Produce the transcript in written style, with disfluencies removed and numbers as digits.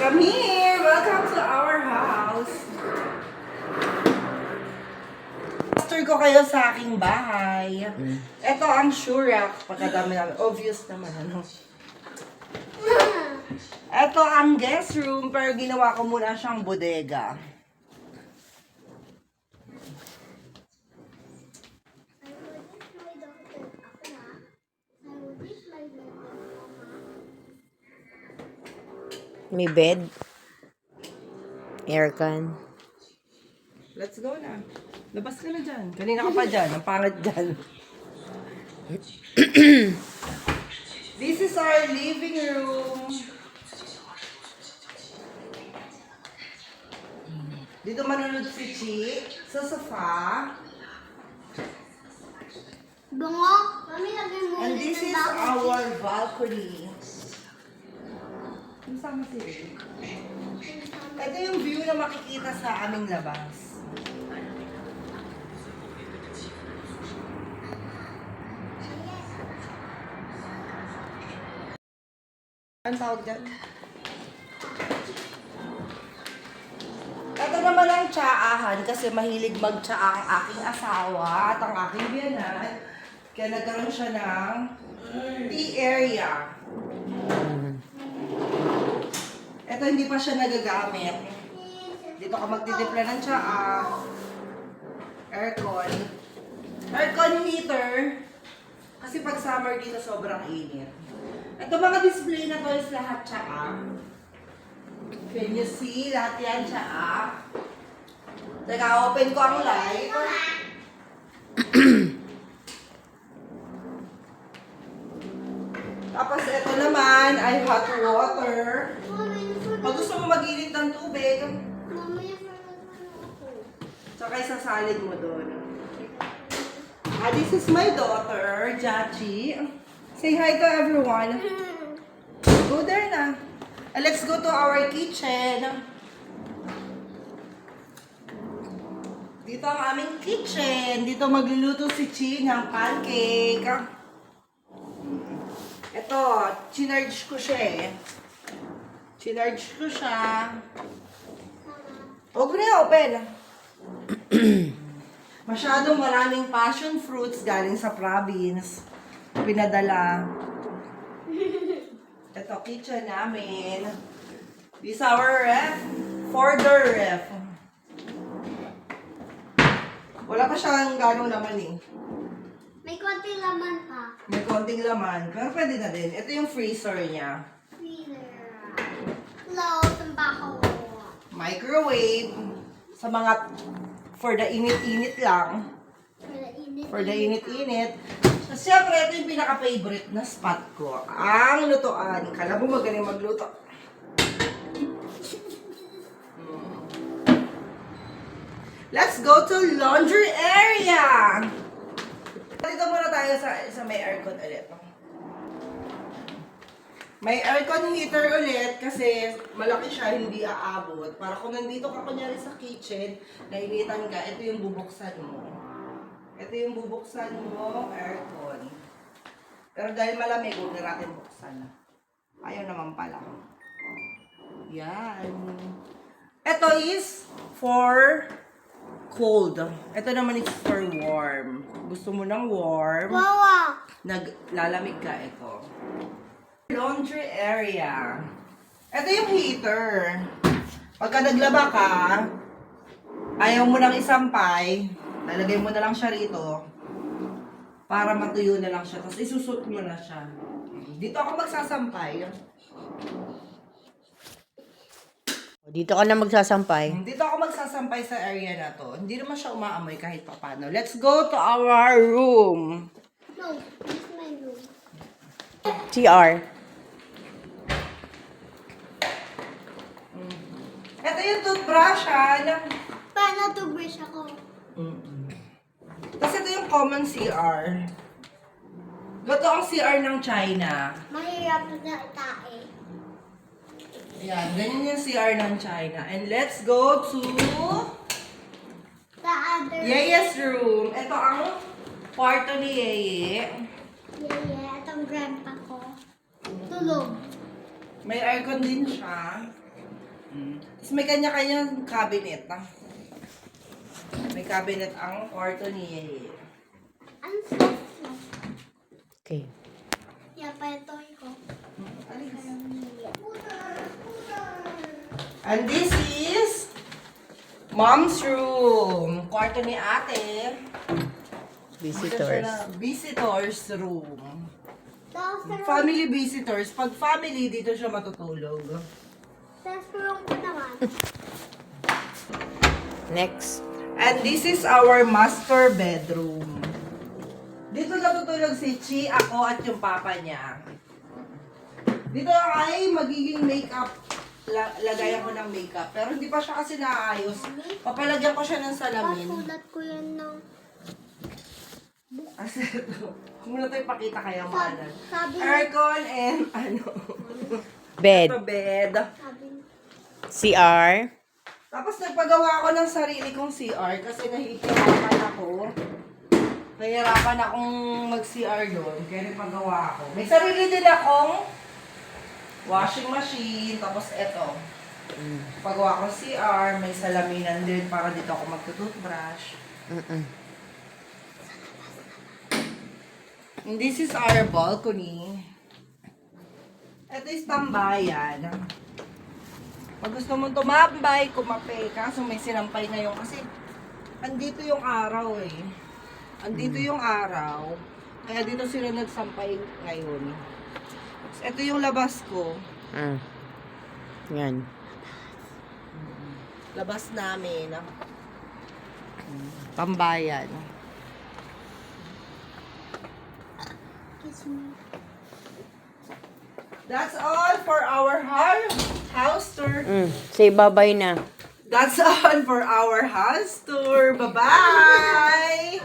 Come here! Welcome to our house! Master ko kayo sa aking bahay. Ito ang shoe rack. Pagkadami namin. Obvious naman, ano? Ito ang guest room, pero ginawa ko muna siyang bodega. May bed. Aircon. Let's go na. Labas ka na dyan. Kanina ka pa dyan. Ang pangat dyan. This is our living room. Dito manunod si Chi sa sofa. Bungo? Mami, lagyan mo And ulit this ng is bakit. our balcony. Sama si Ray. Ito yung view na makikita sa aming labas. Ang tawag dyan? Ito naman ang tsaahan kasi mahilig magtsaa ang aking asawa at ang aking biyanan. Kaya nagkaroon siya ng tea area. Ito hindi pa siya nagagamit. Dito ka magtitimpla ng tsaa. Aircon. Aircon heater. Kasi pag summer dito sobrang init. Ito mga display na to is lahat tsaa. Can you see? Lahat yan tsaa. Teka, open ko ang light. Tapos ito naman ay hot water. Pag gusto mo mag-init ng tubig, Mamaya pa ako. tsaka isasalid mo doon. This is my daughter, Jachi. Say hi to everyone. Go there na. Let's go to our kitchen. Dito ang aming kitchen. Dito magluluto si Chi ng pancake. Ito, chinarge ko siya eh. Chinarge ko siya. Huwag mo na open. Masyadong maraming passion fruits galing sa province. Pinadala. Ito, kitchen namin. This is our ref. For-door ref. Wala pa siyang ganong laman eh. May konting laman pa. May konting laman. Pero pwede na din. Ito yung freezer niya. Hello, tambaho. Microwave. Sa mga for the init-init lang. For the init-init. So, siyempre, ito yung pinaka-favorite na spot ko. Ang lutoan. Kala mo magaling magluto. Let's go to laundry area! Dito muna tayo sa may aircon ulit. May aircon heater ulit kasi malaki siya, hindi aabot. Para kung nandito ka kunyari sa kitchen, nainitan ka, ito yung bubuksan mo. Ito yung bubuksan mo, aircon. Pero dahil malamig, huwag na natin buksan. Ayaw naman pala. Yan. Ito is for cold. Ito naman is for warm. Gusto mo ng warm, Wawa. naglalamig ka, ito. Laundry area. Ito yung heater. Pagka naglaba ka, ayaw mo nang isampay, lalagay mo na lang siya rito para matuyo na lang siya. Tapos isusot mo na siya. Dito ako magsasampay. Dito ka na magsasampay. Dito ako magsasampay sa area na to. Hindi naman siya umaamoy kahit papano. Let's go to our room. No, this is my room. CR. Ito yung toothbrush ha. Paano to brush ako? Tapos ito yung common CR. Ito ang CR ng China. Mahirap na itae. Ayan, ganyan yung CR ng China. And let's go to The other. Yeye's room. Ito ang kwarto ni Yeye. Yeah, itong grandpa ko. Tulog. May aircon din siya. Tapos may kanya-kanyang cabinet. May cabinet ang kwarto ni Ang soft na. Okay. Yeah, pa ito ko. And this is Mom's room. Kwarto ni ate. Visitors. Visitors room. Tapos Family visitors. Pag family, dito siya matutulog. room ko naman. Next. And this is our master bedroom. Dito natutulog si Chi, ako at yung papa niya. Dito ay magiging makeup. Lagayan ko ng makeup. Pero hindi pa siya kasi naayos. Papalagyan ko siya ng salamin. Pasulat ko yan ng... Kasi muna tayo ipakita kaya manan. Sabi Aircon and ano. Bed. Ito bed. Sabi CR. Tapos nagpagawa ako ng sarili kong CR kasi nahihirapan ako. Nahihirapan akong mag-CR doon. Kaya nagpagawa ako. May sarili din akong washing machine. Tapos eto. Pagawa ko CR. May salaminan din para dito ako magtutoothbrush. And this is our balcony. Ito is tambayan. Pag gusto mong tumambay, kumape, kaso may sinampay na yung kasi andito yung araw eh. Andito yung araw. Kaya dito sila nagsampay ngayon. So, ito yung labas ko. Yan. Labas namin. Tambayan. kiss me. That's all for our house tour. Say bye-bye na. That's all for our house tour. Bye-bye!